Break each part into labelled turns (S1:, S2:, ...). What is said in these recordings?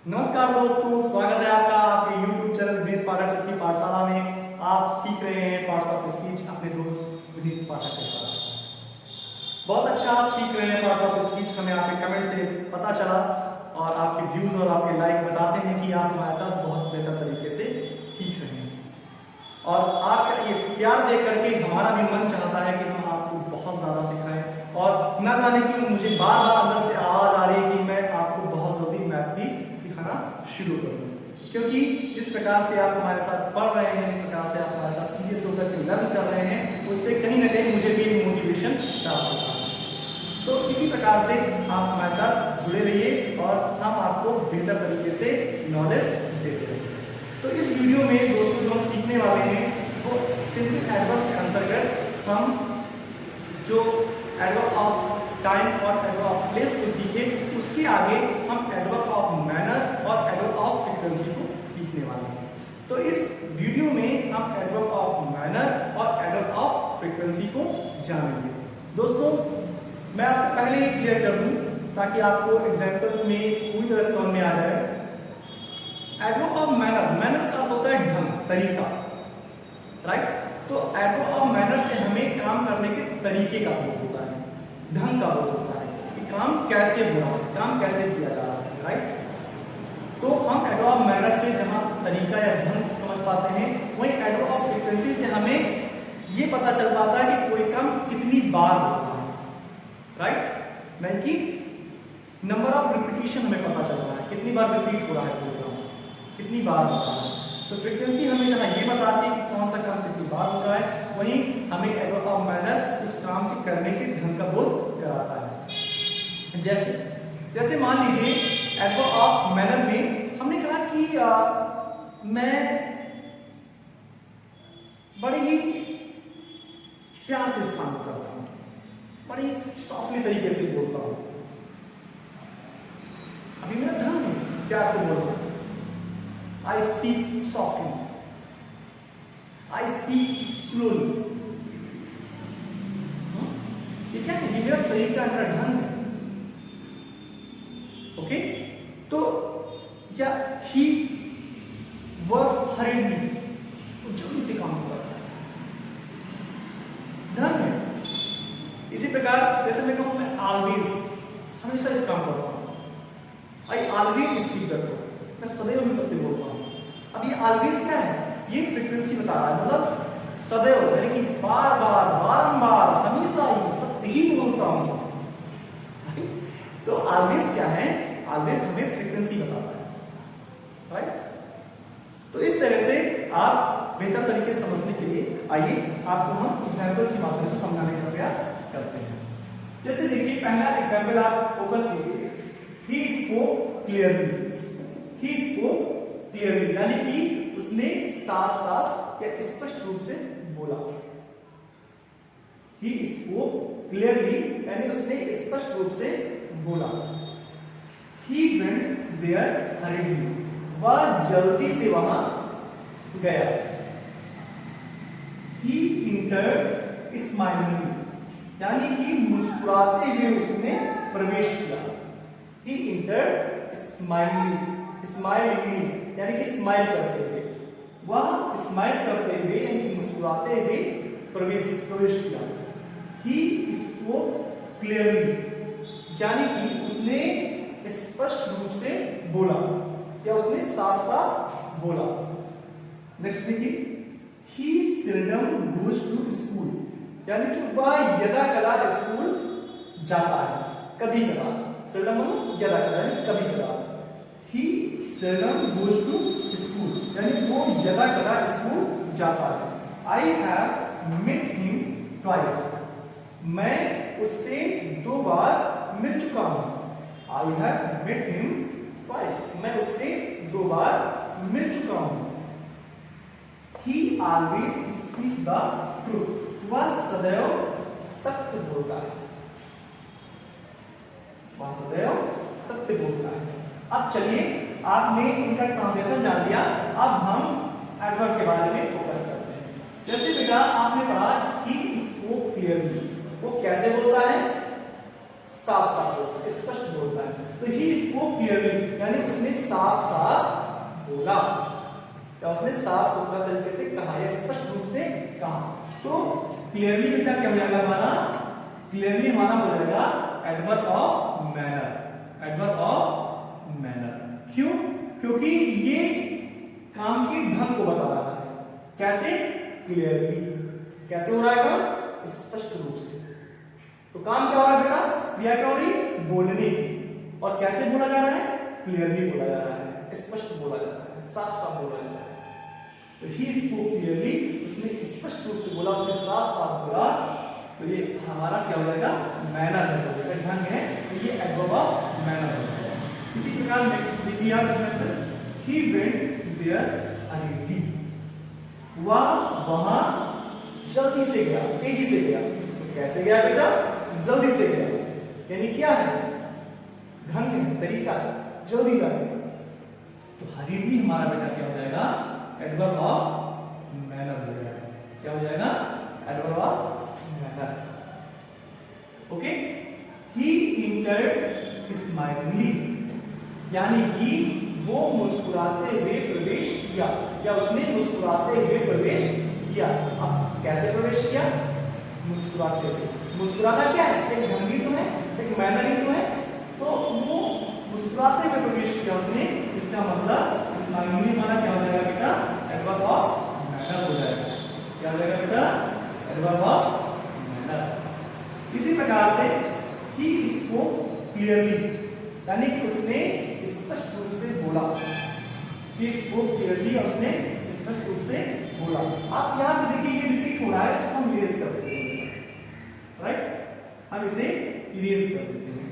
S1: नमस्कार दोस्तों, स्वागत है आपका आपके YouTube चैनल विनीत पाठक सर की पाठशाला में। आप सीख रहे हैं पार्ट्स ऑफ स्पीच अपने दोस्त विनीत पाठक के साथ। बहुत अच्छा आप सीख रहे हैं पार्ट्स ऑफ स्पीच। हमें आपके कमेंट से पता चला और आपके व्यूज और आपके लाइक बताते हैं कि आप हमारे साथ बहुत बेहतर तरीके से सीख रहे हैं। और आपका ये प्यार देख करके हमारा भी मन चाहता है कि हम आपको बहुत ज़्यादा सिखाएं। और न जाने क्यों मुझे बार बार अंदर से आवाज़ आ रही है कि मैं आपको बहुत जल्दी मैथ भी सिखाना शुरू कर दूं, क्योंकि जिस प्रकार से आप हमारे साथ पढ़ रहे हैं, जिस प्रकार से आप हमारे साथ सीरियस होकर के लर्न कर रहे हैं, उससे कहीं ना कहीं मुझे भी मोटिवेशन प्राप्त होता है। तो इसी प्रकार से आप हमारे साथ जुड़े रहिए और हम आपको बेहतर तरीके से नॉलेज देते रहेंगे। तो इस वीडियो में दोस्तों जो हम सीखने वाले हैं वो सिंपल एडवर्ब के अंतर्गत हम जो एडवर्ब ऑफ टाइम और एडवर्ब ऑफ प्लेस को सीखे, उसके आगे हम एडवर्ब ऑफ मैनर और एडवर्ब ऑफ फ्रीक्वेंसी को सीखने वाले हैं। तो इस वीडियो में हम एडवर्ब ऑफ मैनर और एडवर्ब ऑफ फ्रीक्वेंसी को जानेंगे। दोस्तों मैं आपको पहले ही क्लियर कर दूं ताकि आपको एग्जांपल्स में पूरी तरह समझ में आ जाए। एडवर्ब ऑफ मैनर, मैनर का अर्थ होता है ढंग, तरीका, राइट। तो एडवर्ब ऑफ मैनर से हमें काम करने के तरीके का बोध होता है, ढंग का बोध होता है कि काम कैसे हो रहा है, काम कैसे किया जा रहा है, राइट। तो हम एडवर्ब ऑफ मैनर से जहां तरीका या ढंग समझ पाते हैं, वहीं एडवर्ब ऑफ फ्रीक्वेंसी से हमें ये पता चल पाता है कि कोई काम कितनी बार होता है, राइट। नहीं कि नंबर ऑफ रिपीटिशन हमें पता चल रहा है, कितनी बार रिपीट हो रहा है कोई काम, कितनी बार हो रहा है। तो फ्रीक्वेंसी हमें जहाँ ये बताती है कि कौन सा काम कितनी बार हो रहा है, वहीं हमें एडवर्ब ऑफ मैनर उस काम के करने के ढंग का बोध कराता है। जैसे मान लीजिए एडवर्ब ऑफ मैनर में हमने कहा कि मैं बड़े ही प्यार से इस काम को करता हूँ, बड़ी सॉफ्टली तरीके से बोलता हूँ। अभी मेरा ढंग है प्यार से बोलता हूँ। I speak softly. I speak slowly. ठीक है, ये मेरा तरीका, मेरा ढंग है। ओके, तो या he works hurriedly, तो जल्दी से काम करता है, ढंग है। इसी प्रकार जैसे मैं कहूं मैं always, हमेशा इस काम करता हूं। I always speak the truth, मैं सदैव भी सत्य बोलता हूं। अब ये ऑलवेज क्या है, ये फ्रीक्वेंसी बता रहा है, मतलब सदैव यानी कि बार बार, बारंबार, हमेशा ही सत्य ही बोलता हूं। तो ऑलवेज क्या है, ऑलवेज हमें फ्रीक्वेंसी बताता है, राइट। तो इस तरह से आप बेहतर तरीके से समझने के लिए आइए आपको हम एग्जांपल्स की माध्यम से समझाने का प्रयास करते हैं। जैसे देखिए पहला एग्जांपल आप फोकस कीजिए, he spoke clearly. He spoke clearly यानी कि उसने साफ साफ या स्पष्ट रूप से बोला। He spoke clearly यानी उसने स्पष्ट रूप से बोला। He went there hurriedly, वह जल्दी से वहां गया। He entered smilingly यानी कि मुस्कुराते हुए उसने प्रवेश किया। He entered smilingly यानी कि स्माइल करते हुए, वह स्माइल करते हुए यानी कि मुस्कुराते हुए प्रवेश किया। He spoke clearly यानी कि उसने स्पष्ट रूप से बोला या उसने साफ साफ बोला। नेक्स्ट देखिए, he seldom goes to school यानी कि वह यदा कदा स्कूल जाता है, कभी कदा। seldom मतलब यदा कदा यानी कभी कदा। He seldom goes to school यानी वो यदा कदा स्कूल जाता है। I have met him twice, मैं उससे 2 बार मिल चुका हूँ। I have met him twice, मैं उससे 2 बार मिल चुका हूँ। He always speaks the truth, वह सदैव सत्य बोलता है, वह सदैव सत्य बोलता है। अब चलिए आपने इनका ट्रांसलेशन जान लिया, अब हम एडवर्ब के बारे में फोकस करते हैं। जैसे बेटा आपने पढ़ा ही स्पोक क्लियरली, वो कैसे बोलता है, साफ साफ बोलता है, स्पष्ट बोलता है। तो ही स्पोक क्लियरली, यानी उसने साफ साफ बोला, या उसने साफ सुथरा तरीके से कहा या स्पष्ट रूप से कहा। तो क्लियरली बेटा क्या हो जाएगा हमारा, क्लियरली हमारा हो जाएगा adverb of manner, adverb of manner. क्यों? क्योंकि ये काम के ढंग को बता रहा है। कैसे? क्लियरली। कैसे हो रहा है काम? स्पष्ट रूप से। तो काम क्या हो रहा है बेटा? क्रिया क्या हो रही? बोलने की। और कैसे बोला जा रहा है? क्लियरली बोला जा रहा है, स्पष्ट बोला जा रहा है, साफ साफ बोला जा रहा है। तो ही स्पोक क्लियरली, उसने स्पष्ट रूप से बोला, उसने साफ साफ बोला। तो ये हमारा क्या हो जाएगा? मैनर हो जाएगा, ढंग है। तो ये एडवर्ब ऑफ मैनर हो जाएगा। इसी प्रकार देखिए आप एग्जांपल, ही वेंट देयर हरीली, वह वहां जल्दी से गया, तेजी से गया। तो कैसे गया बेटा? जल्दी से गया, यानी क्या है? ढंग है, तरीका है, जल्दी जाने का। तो हरीली हमारा बेटा क्या हो जाएगा? एडवर्ब ऑफ मैनर हो जाएगा। क्या हो जाएगा? Adverb of manner. Okay. He entered smilingly, यानी कि वो मुस्कुराते हुए प्रवेश किया, या उसने मुस्कुराते हुए प्रवेश किया। अब कैसे प्रवेश किया? मुस्कुराते हुए। मुस्कुराना क्या है? एक ढंग ही तो है, एक मैनर ही तो है। तो वो मुस्कुराते हुए प्रवेश किया उसने, इसका मतलब स्माइलिंगली हमारा क्या हो जाएगा बेटा? एडवर्ब ऑफ मैनर हो जाएगा। क्या हो जाएगा बेटा? Adverb of manner. इसी प्रकार से ही स्पोक क्लियरली, यानी कि उसने स्पष्ट रूप से बोला। ही स्पोक क्लियरली, और उसने स्पष्ट रूप से बोला। आप यहाँ पे देखिए ये रिपीट हो रहा है, इसको हम इरेज कर देते हैं, राइट? हम इसे इरेज कर देते हैं,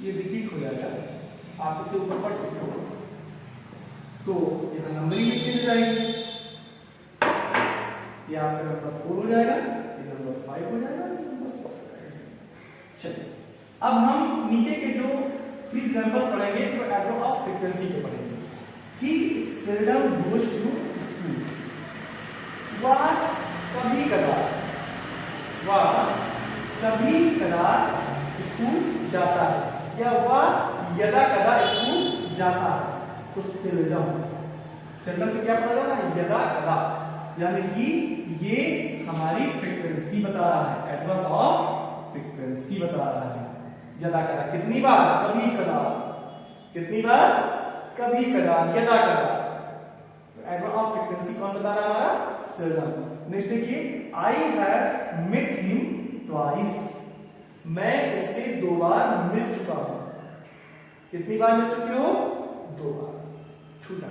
S1: ये रिपीट हो जाएगा। आप इसे ऊपर पढ़ चुके हो, तो ये नंबरिंग में चेंज हो जाएगी। ये आपका नंबर 4 हो जाएगा, ये नंबर 5 हो जाएगा, ये नंबर 6 हो जाएगा। चलिए अब हम नीचे के जो 3 एग्जांपल्स पढ़ेंगे, तो एडवर्ब ऑफ फ्रीक्वेंसी के पढ़ेंगे। ही seldom goes to school, वह कभी कदार, वह कभी कदार स्कूल जाता है, या वह यदा कदा स्कूल जाता है। तो seldom, seldom से क्या पता चला? यदा कदा, यानी कि ये हमारी फ्रीक्वेंसी बता रहा है, एडवर्ब ऑफ फ्रीक्वेंसी बता रहा है। यदा कदा कितनी बार? कभी कदार। कितनी बार? कभी कदार, यदा कदा। तो एडवर्ब ऑफ फ्रीक्वेंसी कौन बता रहा है? हमारा seldom। नेक्स्ट देखिए, I have met him twice, मैं उससे 2 बार मिल चुका हूं। कितनी बार मिल चुके हो? 2 बार। छूटा,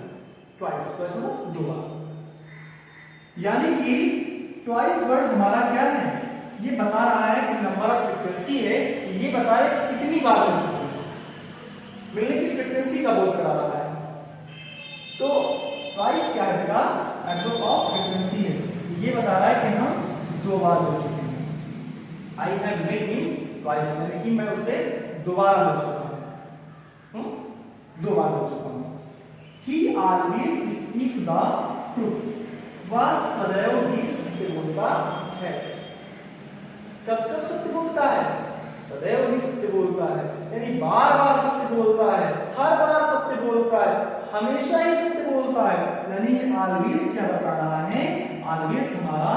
S1: ट्वाइस, ट्वाइस मतलब 2 बार। यानी कि ट्वाइस वर्ड हमारा क्या है? ये बता रहा है कि नंबर ऑफ फ्रीक्वेंसी है, ये बता रहा है कितनी बार मिल चुके हैं, मिलने की फ्रीक्वेंसी का बोध करा रहा है। तो ट्वाइस क्या है बेटा? एडवर्ब ऑफ फ्रीक्वेंसी है, ये बता रहा है कि हम 2 बार मिल चुके हैं। I have met him twice, यानी कि मैं उससे 2 बार मिल चुका हूं, 2 बार मिल चुका हूं। ही ऑलवेज स्पीक्स द ट्रूथ, वह सदैव ही सत्य बोलता है। कब कब सत्य बोलता है? सदैव ही सत्य बोलता है, यानी बार बार सत्य बोलता है, हर बार सत्य बोलता है, हमेशा ही सत्य बोलता है। यानी ऑलवेज क्या बता रहा है? ऑलवेज हमारा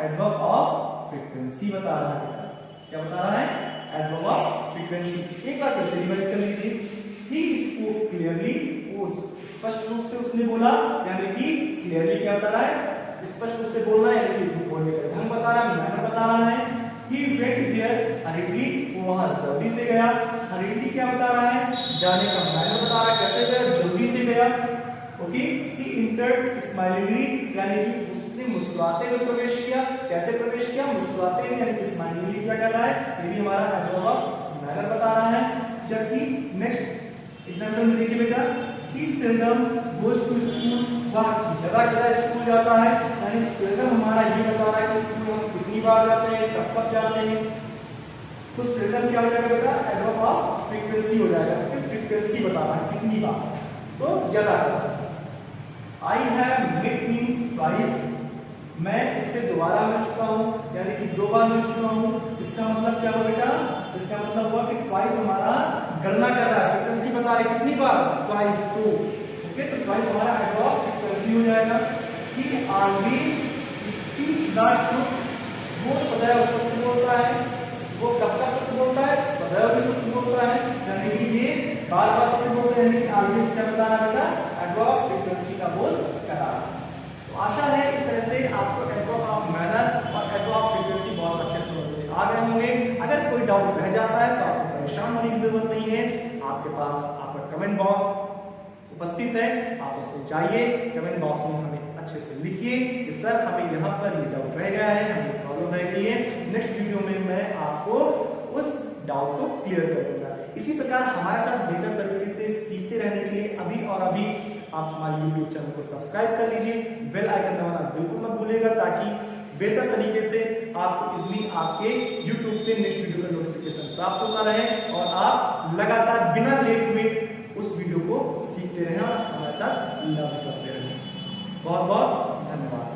S1: एडवर्ब ऑफ फ्रीक्वेंसी बता रहा है। क्या बता रहा है? Adverb of frequency. एक बार फिर से रिवाइज कर लीजिए। ही स्पोक क्लियरली, वो स्पष्ट रूप से उसने बोला, यानी कि क्लियरली क्या बता रहा है? स्पष्ट रूप से बोलना, यानी कि बोलने का ढंग बता रहा है, मैनर बता रहा है। He went there hurriedly, वो वहां जल्दी से गया। hurriedly क्या बता रहा है? जाने का मैनर बता रहा है, कैसे गया? जल्दी से गया। ओके। He entered smilingly, यानी कि उसने मुस्कुराते हुए प्रवेश किया। कैसे प्रवेश किया? मुस्कुराते हुए, यानी कि स्माइलिंगली क्या कर रहा है? ये भी हमारा एडवर्ब ऑफ मैनर बता रहा है। जबकि नेक्स्ट एग्जांपल में देखिए बेटा, he seldom goes to school, वह ज्यादा कदा स्कूल जाता है, यानी seldom हमारा ये बता रहा है कि स्कूल हम कितनी बार जाते हैं, कब कब जाते हैं। तो seldom क्या हो जाएगा बेटा? एडवर्ब ऑफ फ्रीक्वेंसी हो जाएगा, क्योंकि फ्रीक्वेंसी बता रहा है कितनी बार, तो ज्यादा कदा। I have met him twice, मैं उससे दोबारा मिल चुका हूं, यानी कि 2 बार मिल चुका हूं। इसका मतलब क्या हुआ बेटा? इसका मतलब हुआ कि ट्वाइस हमारा गणना कर रहा है, फ्रीक्वेंसी बता रहा है कितनी बार, ट्वाइस 2। ओके, तो ट्वाइस हमारा एड्रॉप फ्रीक्वेंसी हो जाएगा। कि ऑलवेज स्पीक्स द ट्रुथ, वो सदैव सत्य बोलता है। वो कब तक सत्य बोलता है? सदैव भी सत्य बोलता है, यानी कि ये बार बार सत्य बोलते हैं, यानी कि ऑलवेज क्या बता रहा है बेटा? एड्रॉप फ्रीक्वेंसी का बोल कर रहा है। तो आशा है इस तरह से आपको एड्रॉप ऑफ मैनर और एड्रॉप फ्रीक्वेंसी बहुत अच्छे से समझ में आ गए होंगे। अगर कोई डाउट रह जाता है तो आपको परेशान होने की जरूरत नहीं है। आपके पास आपका कमेंट बॉक्स उपस्थित है, आप उसमें जाइए, कमेंट बॉक्स में हमें अच्छे से लिखिए कि सर हमें यहाँ पर ये डाउट रह गया है, हमें प्रॉब्लम रह गई है। नेक्स्ट वीडियो में मैं आपको उस डाउट को क्लियर कर दूंगा। इसी प्रकार हमारे साथ बेहतर तरीके से सीखते रहने के लिए अभी और अभी आप हमारे YouTube चैनल को सब्सक्राइब कर लीजिए, बेल आइकन दबाना बिल्कुल मत भूलिएगा, ताकि बेहतर तरीके से आपको इजली आपके YouTube पे नेक्स्ट वीडियो का नोटिफिकेशन प्राप्त होता रहे और आप लगातार बिना लेट हुए उस वीडियो को सीखते रहें और हमारे साथ लर्न करते रहें। बहुत बहुत धन्यवाद।